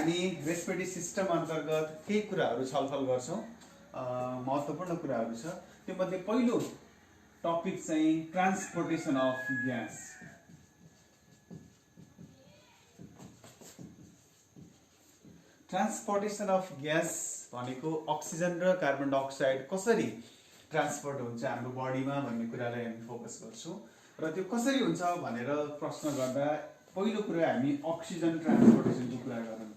हामी respiratory system अन्तर्गत केही कुराहरू छलफल गर्छौं। महत्त्वपूर्ण कुराहरू छ। त्यो मध्ये पहिलो टपिक चाहिँ transportation of gas. Transportation of gas भनेको अक्सिजन र कार्बन डाइअक्साइड कसरी ट्रान्सपोर्ट हुन्छ हाम्रो बडीमा भन्ने कुरालाई हामी फोकस गर्छौं। र त्यो कसरी हुन्छ भनेर प्रश्न गर्दा पहिलो कुरा हामी अक्सिजन ट्रान्सपोर्टेसनको कुरा गरौँ।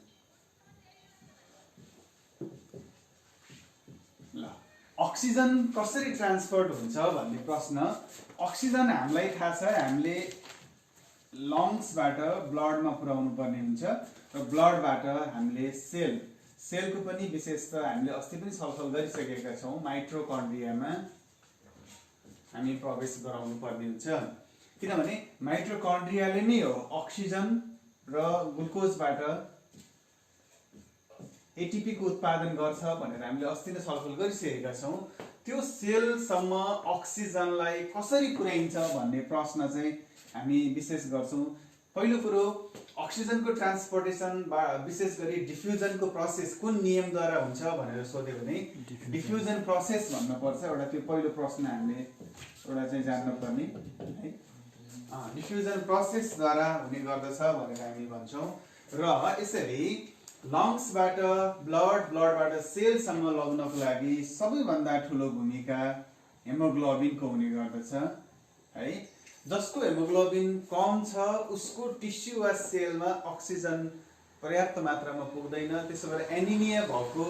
ल अक्सिजन कसरी ट्रान्सपोर्ट हुन्छ भन्ने प्रश्न। अक्सिजन हामीलाई थाहा छ हामीले लङ्सबाट ब्लडमा पुर्याउनु पर्ने हुन्छ र ब्लडबाट हामीले सेलको पनि विशेषता हामीले अस्ति पनि छलफल गरिसकेका छौं। माइटोकन्ड्रियामा हामी प्रवेश गराउनु पर्ने हुन्छ किनभने माइटोकन्ड्रियाले नै हो अक्सिजन र ग्लुकोजबाट एटीपी को उत्पादन गर्छ भनेर हामीले अस्ति नै छलफल गरिसकेका छौं। त्यो सेलसम्म अक्सिजनलाई कसरी पुर्याइन्छ भन्ने प्रश्न चाहिँ हामी विशेष गर्छौं। पहिलो कुरो अक्सिजनको ट्रान्सपोर्टेसन विशेष गरी डिफ्युजनको प्रोसेस कुन नियमद्वारा हुन्छ भनेर सोध्यो भने डिफ्युजन प्रोसेस भन्न पर्छ। एउटा त्यो पहिलो प्रश्न हामीले एउटा चाहिँ जान्न पर्ने है। डिफ्युजन प्रोसेसद्वारा हुने गर्दछ भनेर हामी भन्छौं। र यसरी लङ्सबाट ब्लडबाट सेलसम्म लग्नको लागि सबैभन्दा ठूलो भूमिका हेमोग्लोबिनको हुने गर्दछ है। जसको हेमोग्लोबिन कम छ उसको टिस्यु वा सेलमा अक्सिजन पर्याप्त मात्रामा पुग्दैन। त्यसो भएर एनिमिया भएको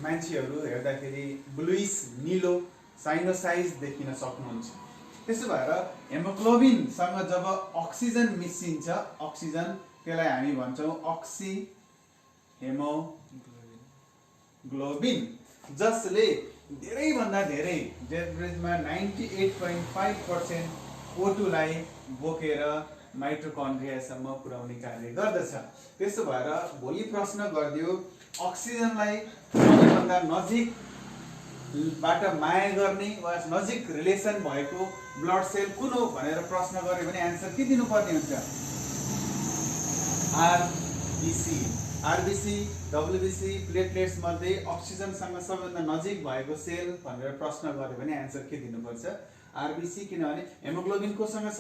मान्छेहरू हेर्दाखेरि ब्लुइश नीलो साइनोसाइज देखिन सक्नुहुन्छ। त्यसो भएर हेमोग्लोबिनसँग जब अक्सिजन मिसिन्छ अक्सिजन त्यसलाई हामी भन्छौं अक्सी हेमोग्लोबिन जसले धेरै भन्दा धेरै एभरेजमा 98.5% O2 लाई बोकेर माइटोकन्ड्रियासम्म पुर्याउने कार्य गर्दछ। त्यसो भएर भोलि प्रश्न गर्दियो अक्सिजनलाई सबैभन्दा नजिकबाट माया गर्ने वा नजिक रिलेसन भएको ब्लड सेल कुन हो भनेर प्रश्न गर्यो भने आन्सर के दिनुपर्ने हुन्छ? आरबीसी, डब्ल्युबीसी, प्लेटलेट्स मध्ये अक्सिजनसँग सबैभन्दा नजिक भएको सेल भनेर प्रश्न गर्यो भने आन्सर के दिनुपर्छ? आरबीसी। किनभने हेमोग्लोबिन कोसँग छ?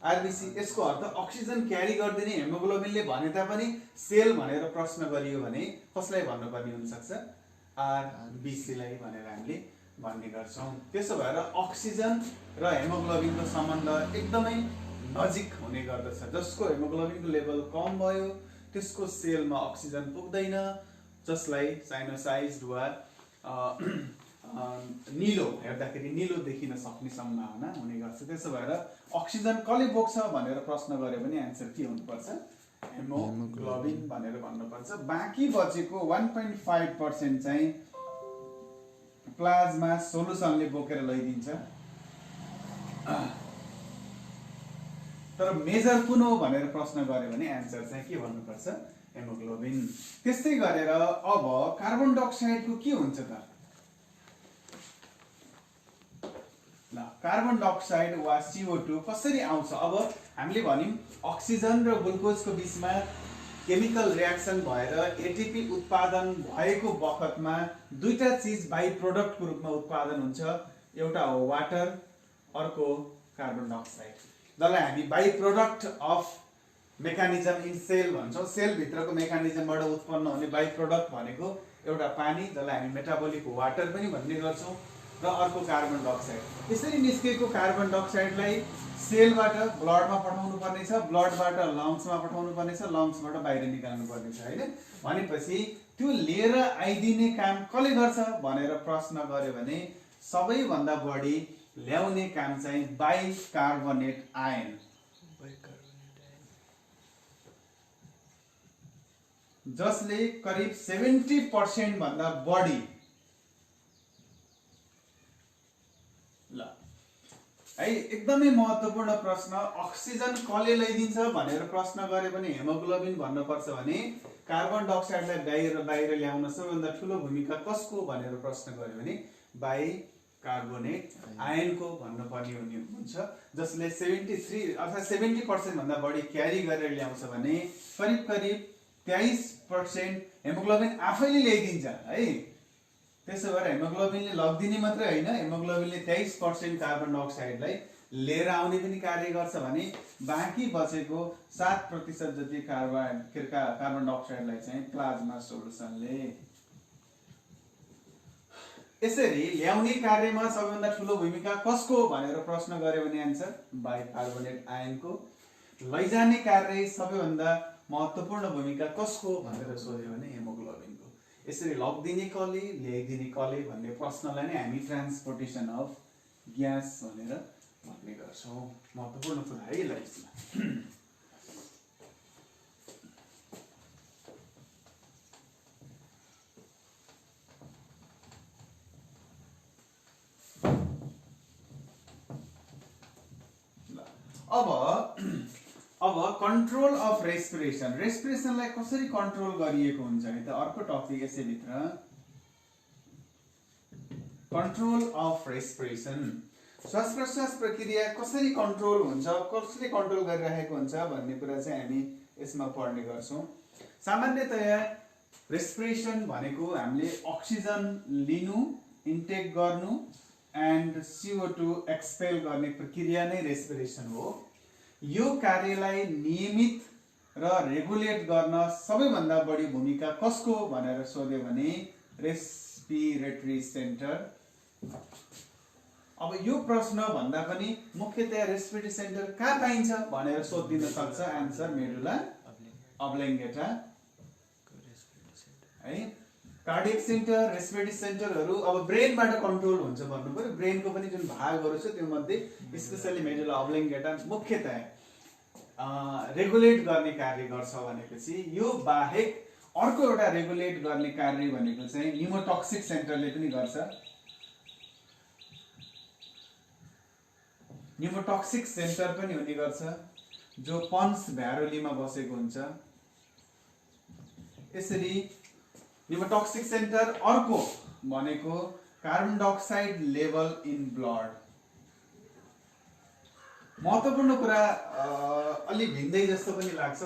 आरबीसी। यसको अर्थ अक्सिजन क्यारी गर्दिने हेमोग्लोबिनले भने तापनि सेल भनेर प्रश्न गरियो भने कसलाई भन्नुपर्ने हुन सक्छ? आरबीसी लाई भनेर हामीले भन्ने गर्छौं। त्यसो भएर अक्सिजन र हेमोग्लोबिनको सम्बन्ध एकदमै नजिक हुने गर्दछ। जसको हेमोग्लोबिनको लेभल कम भयो त्यसको सेलमा अक्सिजन पुग्दैन जसलाई साइनोसाइज वा नीलो हेर्दाखेरि नीलो देखिन सक्ने सम्भावना हुने गर्छ। त्यसो भएर अक्सिजन कसले बोक्छ भनेर प्रश्न गर्यो भने आन्सर के हुनुपर्छ? हेमोग्लोबिन भनेर भन्नुपर्छ। बाँकी बचेको 1.5% चाहिँ प्लाज्मा सोलुसनले बोकेर लैदिन्छ। तर मेजर कुन हो भनेर प्रश्न गर्यो भने आन्सर चाहिँ के भन्नुपर्छ? हेमोग्लोबिन। त्यस्तै गरेर अब कार्बन डाइअक्साइडको के हुन्छ त? ल कार्बन डाइअक्साइड वा CO2 कसरी आउँछ? अब हामीले भन्यौं अक्सिजन र ग्लुकोजको बीचमा केमिकल रिएक्सन भएर एटीपी उत्पादन भएको बखतमा दुईटा चीज बाइ प्रोडक्टको रूपमा उत्पादन हुन्छ। एउटा हो वाटर, अर्को कार्बन डाइअक्साइड। जसलाई हामी by product of mechanism in cell भन्छौं। सेल भित्रको मेकानिजमबाट उत्पन्न हुने बाइ प्रोडक्ट भनेको एउटा पानी जसलाई हामी मेटाबोलिक वाटर पनि भन्ने गर्छौं र अर्को कार्बन डाइअक्साइड। यसरी निस्केको कार्बन डाइअक्साइडलाई सेलबाट ब्लडमा पठाउनु पर्ने छ, ब्लडबाट लङ्समा पठाउनु पर्ने छ, लङ्सबाट बाहिर निकाल्नु पर्ने छ हैन। भनेपछि त्यो लिएर आइदिने काम कसले गर्छ भनेर प्रश्न गर्यो भने सबैभन्दा बढी ल्याउने काम चाहिँ बाइकार्बोनेट आयन जसले करिब 70% भन्दा बढी है। एकदमै महत्त्वपूर्ण प्रश्न। अक्सिजन कसले ल्याइदिन्छ भनेर प्रश्न गर्यो भने हेमोग्लोबिन भन्नुपर्छ भने कार्बन डाइअक्साइडलाई बाहिर ल्याउन सबैभन्दा ठूलो भूमिका कसको भनेर प्रश्न गर्यो भने बाइकार्बोनेट आयनको भन्नुपर्ने हुन्छ जसले 73 अर्थात् 70% भन्दा बढी क्यारी गरेर ल्याउँछ भने करिब 23 23% हेमोग्लोबिन आफैले ल्याइदिन्छ है। त्यसो भएर हेमोग्लोबिनले लगिदिने मात्रै होइन, हेमोग्लोबिनले 23% कार्बन डाइअक्साइडलाई लिएर आउने पनि कार्य गर्छ भने बाँकी बचेको 7% जति कार्बन डाइअक्साइडलाई चाहिँ प्लाज्मा सोलुसनले यसरी ल्याउने कार्यमा सबैभन्दा ठुलो भूमिका कसको भनेर प्रश्न गर्यो भने आन्सर बाइकार्बोनेट आयनको। लैजाने कार्य सबैभन्दा महत्त्वपूर्ण भूमिका कसको भनेर सोध्यो भने हेमोग्लोबिनको। यसरी लगिदिने कसले, ल्याइदिने कसले भन्ने प्रश्नलाई नै हामी ट्रान्सपोर्टेसन अफ ग्यास भनेर भन्ने गर्छौँ। महत्त्वपूर्ण कुरा है लाइफमा। अब कन्ट्रोल अफ रेस्पिरेसन, रेस्पिरेसनलाई कसरी कन्ट्रोल गरिएको हुन्छ है त अर्को टपिक यसै भित्र। कन्ट्रोल अफ रेस्पिरेसन, श्वास प्रश्वास प्रक्रिया कसरी कन्ट्रोल हुन्छ, कसले कन्ट्रोल गरिरहेको हुन्छ भन्ने कुरा चाहिँ हामी यसमा पढ्ने गर्छौँ। सामान्यतया रेस्पिरेसन भनेको हामीले अक्सिजन लिनु, इन्टेक गर्नु एन्ड CO2 एक्सपेल गर्ने प्रक्रिया नै रेस्पिरेसन हो। यो कार्यलाई नियमित र रेगुलेट गर्न सबैभन्दा बढी भूमिका कसको भनेर सोध्यो भने रेस्पिरेटरी सेन्टर। अब यो प्रश्न भन्दा पनि मुख्यतया रेस्पिरेटरी सेन्टर कहाँ पाइन्छ भनेर सोधिन सक्छ। आन्सर मेडुला अब्लेङ्गेटा है। कार्डियक सेन्टर, रेस्पिरेटरी सेन्टरहरू अब ब्रेनबाट कन्ट्रोल हुन्छ भन्नु पर्यो। ब्रेनको पनि जुन भागहरू छ त्यो मध्ये स्पेसली मेडुला अब्लेङ्गेटा मुख्यतया रेगुलेट गर्ने कार्य गर्छ भनेपछि यो बाहेक अर्को एउटा रेगुलेट गर्ने कार्य भनेको चाहिँ न्युमोटक्सिक सेन्टरले पनि गर्छ। न्युमोटक्सिक सेन्टर पनि हुने गर्छ जो पन्स भ्यारोलीमा बसेको हुन्छ। यसरी न्युमोटक्सिक सेन्टर अर्को भनेको carbon dioxide level in blood. महत्त्वपूर्ण कुरा अलि भिन्दै जस्तो पनि लाग्छ,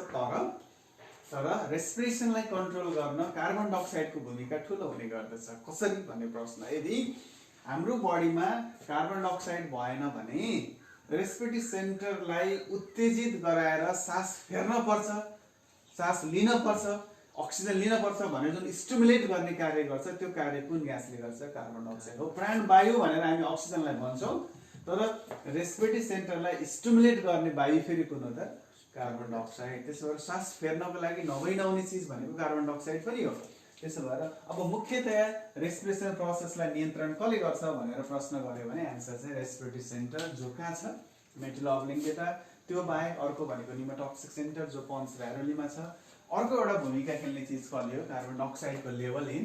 तर रेस्पिरेसनलाई कन्ट्रोल गर्न कार्बन डाइअक्साइडको भूमिका ठुलो हुने गर्दछ। कसरी भन्ने प्रश्न, यदि हाम्रो बडीमा कार्बन डाइअक्साइड भएन भने रेस्पिरेटरी सेन्टरलाई उत्तेजित गराएर सास फेर्न पर्छ, सास लिन पर्छ, अक्सिजन लिन पर्छ भनेर जुन स्टिमुलेट गर्ने कार्य गर्छ त्यो कार्य कुन ग्यासले गर्छ? कार्बन डाइअक्साइड हो। प्राणवायु भनेर हामी अक्सिजनलाई भन्छौँ, तर रेस्पिरेटरी सेन्टरलाई स्टिमुलेट गर्ने वायु फेरि कुन हो त? Carbon dioxide. त्यसो भएर सास फेर्नको लागि नभइनहुने चिज भनेको कार्बन डाइअक्साइड पनि हो। त्यसो भएर अब मुख्यतया रेस्पिरेसन प्रोसेसलाई नियन्त्रण कसले गर्छ भनेर प्रश्न गर्यो भने आन्सर चाहिँ रेस्पिरेटरी सेन्टर जो कहाँ छ? मेडुला अब्लेङ्गेटा। त्यो बाहेक अर्को भनेको न्युमोटक्सिक सेन्टर जो पन्स भ्यारोलीमा छ। अर्को एउटा भूमिका खेल्ने चिज कसले हो? कार्बन डाइअक्साइडको लेभल इन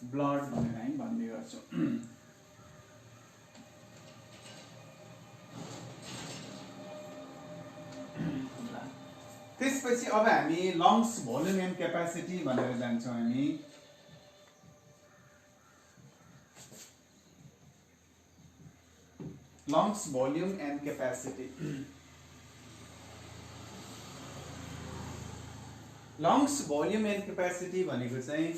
ब्लड भनेर हामी भन्ने गर्छौँ। त्यसपछि अब हामी लङ्स भोल्युम एन्ड क्यापासिटी भनेर जान्छौँ। हामी lungs volume and capacity. Lungs volume and capacity भनेको चाहिँ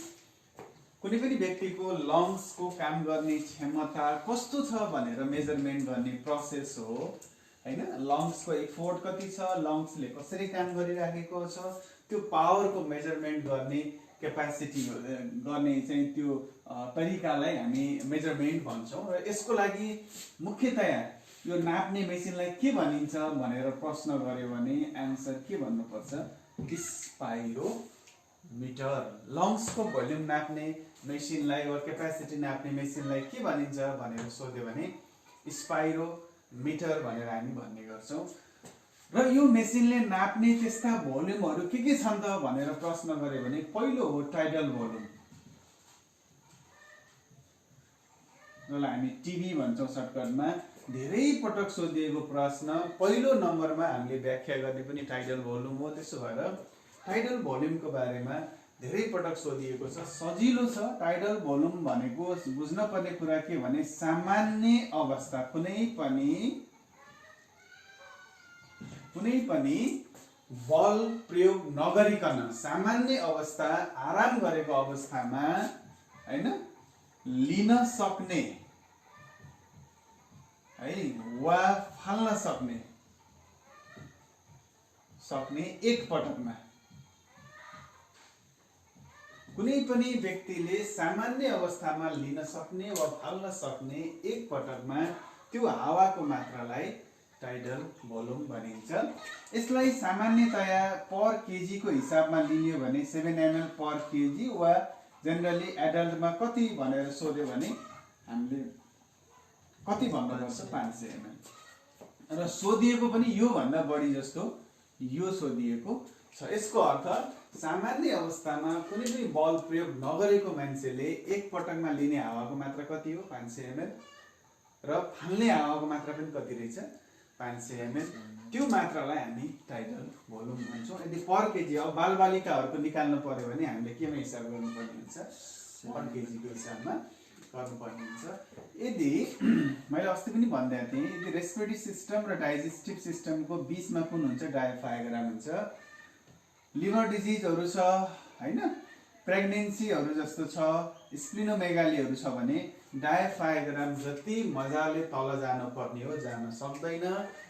कुनै पनि व्यक्तिको लङ्सको काम गर्ने क्षमता कस्तो छ भनेर मेजरमेन्ट गर्ने प्रोसेस हो हैन। लङ्सको एफोर्ट कति छ, लङ्सले कसरी काम गरिराखेको छ, त्यो पावरको मेजरमेन्ट गर्ने क्यापासिटी गर्ने चाहिँ त्यो तरिकालाई हामी मेजरमेन्ट भन्छौँ। र यसको लागि मुख्यतया यो नाप्ने मेसिनलाई के भनिन्छ भनेर प्रश्न गर्यो भने आन्सर के भन्नुपर्छ? स्पाइरोमिटर। लङ्सको भोल्युम नाप्ने मेसिनलाई वा क्यापासिटी नाप्ने मेसिनलाई के भनिन्छ भनेर सोध्यो भने स्पाइरोमिटर भनेर हामी भन्ने गर्छौँ। र यो मेसिनले नाप्ने त्यस्ता भोल्युमहरू के छन् त भनेर प्रश्न गर्यो भने पहिलो हो टाइडल भोल्युम, जसलाई हामी टिभी भन्छौँ सर्टकटमा। धेरै पटक सोधिएको प्रश्न, पहिलो नम्बरमा हामीले व्याख्या गर्ने पनि टाइडल भोल्युम हो। त्यसो भएर टाइडल भोल्युमको बारेमा धेरै पटक सोधिएको छ, सजिलो छ। टाइडल भोल्युम भनेको बुझ्न पर्ने कुरा के भने सामान्य अवस्था कुनै पनि बल प्रयोग नगरिकन सामान्य अवस्था आराम गरेको अवस्थामा हैन लिन सक्ने है वा फाल्न सक्ने एक पटकमा कुनै पनि व्यक्तिले सामान्य अवस्थामा लिन सक्ने वा फाल्न सक्ने एक पटकमा त्यो हावाको मात्रालाई टाइडल भोल्युम भनिन्छ। यसलाई सामान्यतया पर केजी को हिसाबमा लिनियो भने 7 ml पर केजी वा जनरली एडल्टमा कति भनेर सोध्यो भने हामीले कति भन्नुपर्छ 500 ml र सोधिएको पनि यो भन्दा बढी जस्तो यो सोधिएको छ। यसको अर्थ सामान्य अवस्थामा कुनै पनि बल प्रयोग नगरेको मान्छेले एक पटकमा लिने हावाको मात्रा कति हो 500 ml र फाल्ने हावाको मात्रा पनि कति रहेछ 500 ml। त्यो मात्रालाई हामी टाइडल भोल्युम भन्छौँ। यदि पर केजी अब बालबालिकाहरूको निकाल्नु पर्यो भने हामीले केमा हिसाब गर्नुपर्ने हुन्छ पर केजीको हिसाबमा गर्नुपर्ने हुन्छ। यदि मैले अस्ति पनि भन्दै थिएँ यदि रेस्पिरेटरी सिस्टम र डाइजेस्टिभ सिस्टमको बीचमा कुन हुन्छ डायफ्रायग्राम हुन्छ। लिभर डिजिजहरू छ हैन प्रेग्नेन्सीहरू जस्तो छ स्प्लिनोमेगालीहरू छ भने डायफ्रायग्राम जति मजाले तल जान पर्ने हो जान सक्दैन।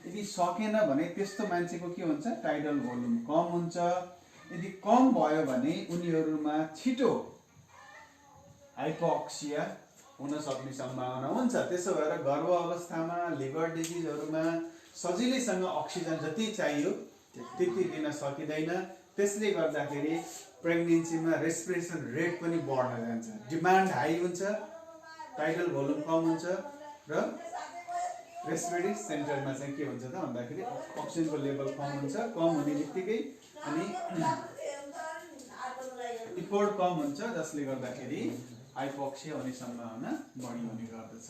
यदि सकेन भने त्यस्तो मान्छेको के हुन्छ टाइडल भोल्युम कम हुन्छ। यदि कम भयो भने उनीहरुमा छिटो हाइपोक्सिया हुन सक्ने सम्भावना हुन्छ। त्यसो भएर गर्भ अवस्थामा लिभर डिजिजहरुमा सजिलैसँग अक्सिजन जति चाहियो त्यति दिन सकिदैन। त्यसले गर्दाखेरि प्रेग्नेन्सीमा रेस्पिरेसन रेट पनि बढ्न जान्छ। डिमान्ड हाई हुन्छ टाइडल भोल्युम कम हुन्छ र रेस्पिरेटरी सेन्टरमा चाहिँ के हुन्छ त भन्दाखेरि अक्सिजनको लेभल कम हुन्छ। कम हुने बित्तिकै अनि इफोर्ट कम हुन्छ जसले गर्दाखेरि हाइपोक्सिया हुने सम्भावना बढी हुने गर्दछ।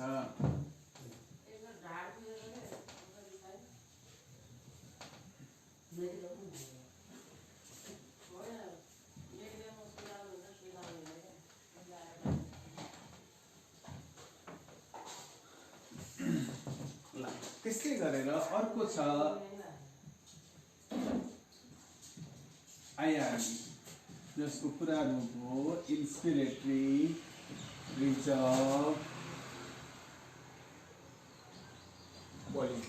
त्यस्तै गरेर अर्को छ आइआरबी जसको पुरा रूप हो इन्स्पिरेटरी रिजर्भ भोल्युम।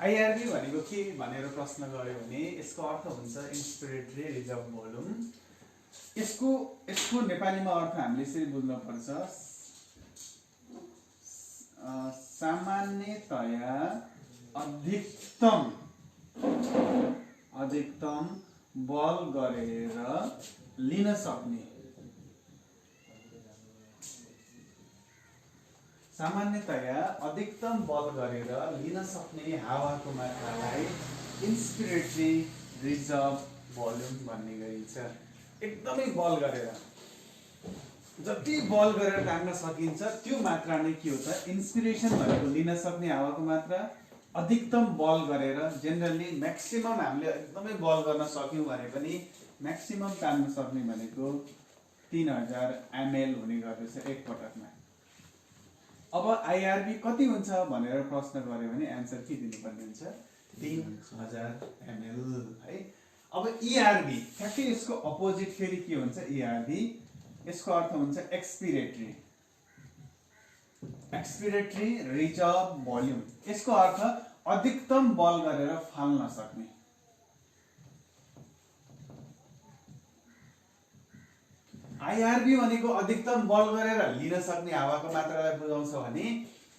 आइआरबी भनेको के भनेर प्रश्न गर्यो भने यसको अर्थ हुन्छ इन्स्पिरेटरी रिजर्भ भोल्युम। यसको नेपालीमा अर्थ हामीले यसरी बुझ्न पर्छ सामान्यतया अधिकतम बल गरेर लिन सक्ने हावाको मात्रालाई इन्स्पिरेटरी रिजर्भ भोल्युम भन्ने गरिन्छ। एकदमै बल गरेर जति बल गरेर टाङ्न सकिन्छ त्यो मात्रा नै के हो त इन्स्पिरेसन भनेको लिन सक्ने हावाको मात्रा। अधिकतम बल गरेर जेनरली म्याक्सिमम हामीले एकदमै बल गर्न सक्यौं भने पनि म्याक्सिमम तान्न सक्ने भनेको 3000 ml हुने गर्दछ एक पटकमा। अब आइआरबी कति हुन्छ भनेर प्रश्न गर्यो भने आन्सर के दिनुपर्ने हुन्छ 3000 ml है। अब इआरबी ठ्याक्कै यसको अपोजिट फेरि के हुन्छ इआरबी यसको अर्थ हुन्छ एक्सपिरेटरी रिजर्भ भोल्युम। यसको अर्थ अधिकतम बल गरेर फाल्न सक्ने। आइआरबी भनेको अधिकतम बल गरेर लिन सक्ने हावाको मात्रालाई बुझाउँछ भने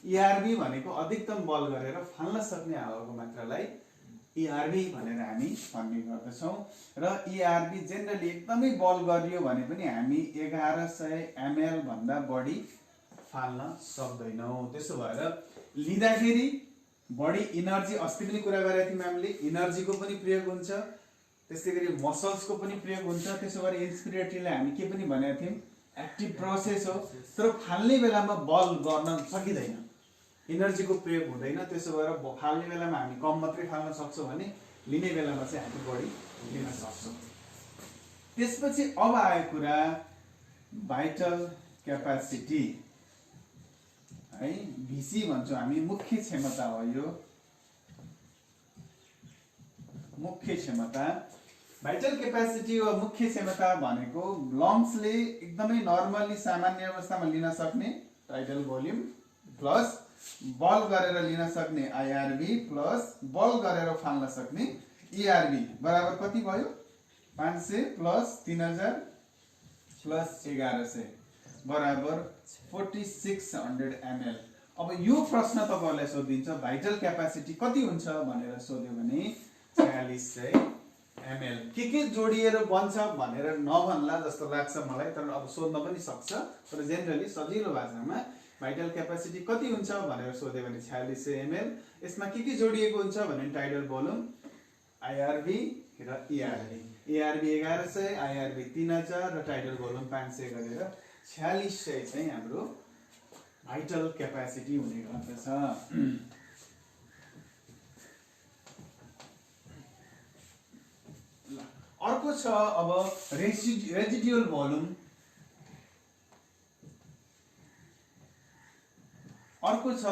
इआरबी भनेको अधिकतम बल गरेर फाल्न सक्ने हावाको मात्रालाई इआरबी भनेर हामी भन्ने गर्दछौं। र इआरबी जेनरली एकदमै बल गरियो भने पनि हामी 1100 ml भन्दा बढी फाल्न सक्दैनौं। त्यसो भएर लिँदाखेरि बढी इनर्जी अस्ति पनि कुरा गरेका थियौं हामीले इनर्जीको पनि प्रयोग हुन्छ त्यसैगरी मसल्सको पनि प्रयोग हुन्छ। त्यसो भएर इन्स्पिरेटरीलाई हामी के पनि भनेका थियौं एक्टिभ प्रोसेस हो तर फाल्ने बेलामा बल गर्न सकिदैन इनर्जी को प्रयोग हुँदैन। त्यसो भएर फाल्ने बेलामा हामी कम मात्रै फाल्न सक्छौं भने लिने बेलामा चाहिँ हामी बढी लिन सक्छौं। त्यसपछि अब आयो कुरा भाइटल क्यापासिटी है भिसी भन्छौं हामी मुख्य क्षमता हो यो। मुख्य क्षमता। भाइटल क्यापेसिटी वा मुख्य क्षमता भनेको लङ्सले एकदमै नर्मली सामान्य अवस्थामा लिन सक्ने टाइडल भोल्युम प्लस बल गरेर लिन सक्ने आइआरबी प्लस बल गरेर फाल्न सक्ने इआरबी बराबर कति भयो 500 प्लस 3000 प्लस 1100 बराबर 4600 ml। अब यो प्रश्न तपाईहरुलाई सोधिन्छ भाइटल क्यापेसिटी कति हुन्छ भनेर सोध्यो भने 4600 ml। के जोडिएर बन्छ भनेर नभन्ला जस्तो लाग्छ मलाई, तर अब सोध्न पनि सक्छ। तर जेनरली सजिलो भाषामा भाइटल क्यापेसिटी कति हुन्छ भनेर सोध्यो भने 4600 ml। यसमा के जोडिएको हुन्छ भने टाइडल भोल्युम, आइआरबी र इआरबी। इआरबी 1100, आइआरबी 3000 र टाइडल भोल्युम 500 गरेर 4600 चाहिँ हाम्रो भाइटल क्यापेसिटी हुने गर्दछ। अर्को छ अब रेजिडुअल भोल्युम। अर्को छ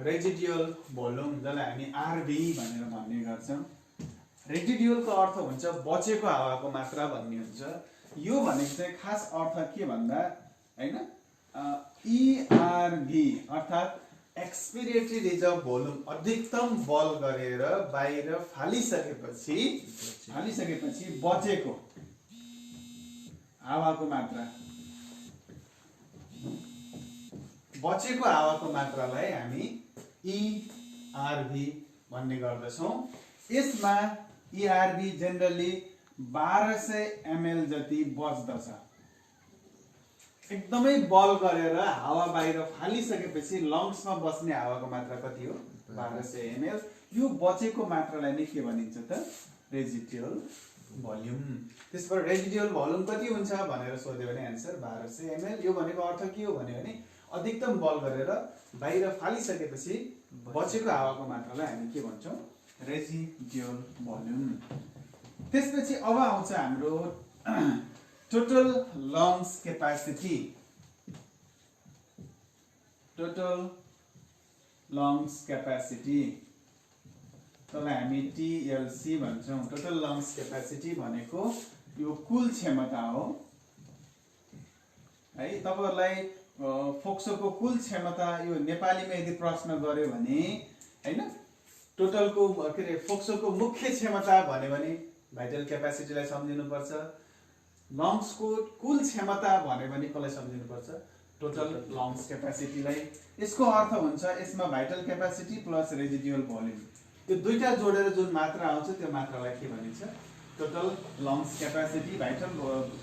रेजिडुअल भोल्युम जसलाई हामी आरबी भनेर भन्ने गर्छौं। रेजिडुअलको अर्थ हुन्छ बचेको हावाको मात्रा भन्ने हुन्छ। यो भनेको चाहिँ खास अर्थ के भन्दा हैन इआरबी अर्थात एक्सपिरेटरी रिजर्भ भोल्युम अधिकतम बल गरेर बाहिर फालिसकेपछि बचेको हावाको मात्रा, बचेको हावाको मात्रालाई हामी इआरबी भन्ने गर्दछौं। यसमा इआरबी जेनरली 1200 ml जति बच्दछ। एकदमै बल गरेर हावा बाहिर फालिसकेपछि लङ्समा बस्ने हावाको मात्रा कति हो 1200 ml। यो बचेको मात्रालाई नै के भनिन्छ त रेजिडुअल भोल्युम। त्यसबाट रेजिडुअल भोल्युम कति हुन्छ भनेर सोध्यो भने आन्सर 1200 ml। यो भनेको अर्थ के हो भने अधिकतम बल गरेर बाहिर फालिसकेपछि बचेको हावाको मात्रालाई हामी के भन्छौं रेजिडुअल भोल्युम। त्यसपछि अब आउँछ हाम्रो total lungs capacity. Total lungs capacity त्यसलाई हामी टीएलसी भन्छौं। टोटल लङ्स क्यापेसिटी भनेको यो कुल क्षमता हो है। तपाईहरुलाई फोक्सोको कुल क्षमता यो नेपालीमा यदि प्रश्न गर्यो भने हैन टोटलको के रे फोक्सोको मुख्य क्षमता भन्यो भने भाइटल क्यापेसिटीलाई सम्झिनु पर्छ। लङ्सको कुल क्षमता भन्यो भने कसलाई सम्झिनु पर्छ टोटल लङ्स क्यापेसिटीलाई। यसको अर्थ हुन्छ यसमा vital capacity plus residual volume यो दुईटा जोडेर जुन मात्रा आउँछ त्यो मात्रालाई के भनिन्छ total lungs capacity. Vital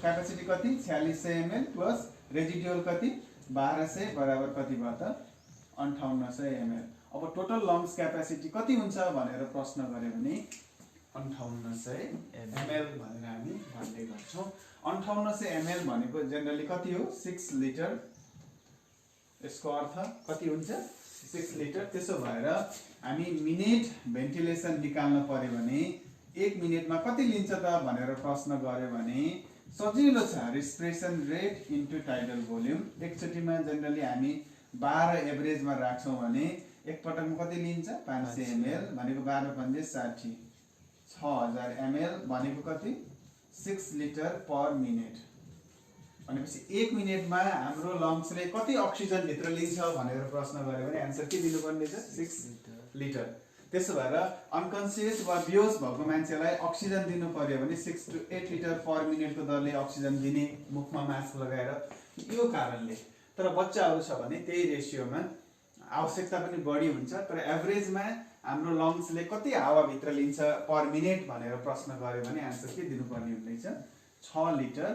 capacity कति 4600 ml प्लस रेजिडुअल कति 1200 बराबर कति भयो त 5800 ml। अब टोटल लङ्स क्यापेसिटी कति हुन्छ भनेर प्रश्न गर्यो भने 5800 ml भनेर हामी भन्ने गर्छौं। 5800 ml भनेको जेनरली कति हो 6 लिटर। यसको अर्थ कति हुन्छ 6 लिटर। त्यसो भएर हामी मिनेट भेन्टिलेसन निकाल्न पर्यो भने 1 मिनेटमा कति लिन्छ त भनेर प्रश्न गर्यो भने सजिलो छ respiration rate into tidal volume. एकचोटीमा जेनरली हामी 12 एभरेजमा राख्छौं भने एक पटकमा कति लिन्छ 500 ml भनेको 12 पंजे 60 6000 ml भनेको कति 6 लिटर पर मिनेट। भनेपछि 1 मिनेटमा हाम्रो लङ्सले कति अक्सिजन भित्र लिन्छ भनेर प्रश्न गर्यो भने आन्सर के दिनुपर्ने छ 6 लिटर। त्यसो भएर अनकन्सियस वा बेहोस भएको मान्छेलाई अक्सिजन दिनु पर्यो भने 6 to 8 लिटर पर मिनेटको दरले अक्सिजन दिने मुखमा मास्क लगाएर। यो कारणले तर बच्चाहरु छ भने त्यही रेशियोमा आवश्यकता पनि बढी हुन्छ। तर एभरेजमा हाम्रो लङ्सले कति हावा भित्र लिन्छ पर मिनेट भनेर प्रश्न गर्यो भने आन्सर के दिनुपर्ने हुँदैछ 6 लिटर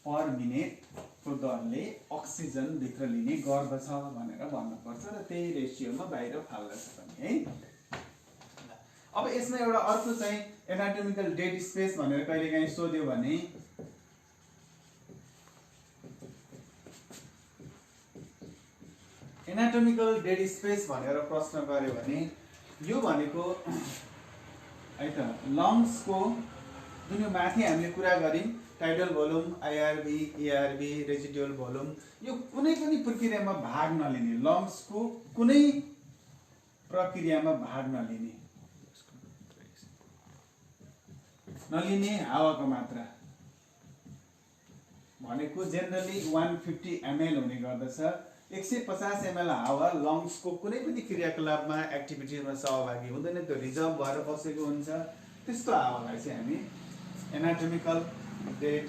पर मिनेट को दरले अक्सिजन भित्र लिने गर्दछ भनेर भन्नुपर्छ र त्यही रेशियोमा बाहिर फाल्दछ पनि है। अब यसमा एउटा अर्को चाहिँ एनाटोमिकल डेड स्पेस भनेर कहिलेकाहीँ सोध्यो भने एनाटोमिकल डेड स्पेस भनेर प्रश्न गर्यो भने यो भनेको है त लङ्सको जुन यो माथि हामीले कुरा गर्यौं tidal volume IRV ERV residual volume यो कुनै पनि प्रक्रियामा भाग नलिने लङ्सको कुनै प्रक्रियामा भाग नलिने नलिने हावाको मात्रा भनेको जेनरली 150 ml हुने गर्दछ। 150 ml हावा लङ्सको कुनै पनि क्रियाकलापमा एक्टिभिटीमा सहभागी हुँदैन, त्यो रिजर्भ भएर बसेको हुन्छ। त्यस्तो हावालाई चाहिँ हामी एनाटोमिकल डेड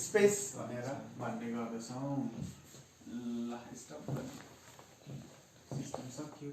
स्पेस भनेर भन्ने गर्दछौँ। ल स्टप सिस्टम सक्यो।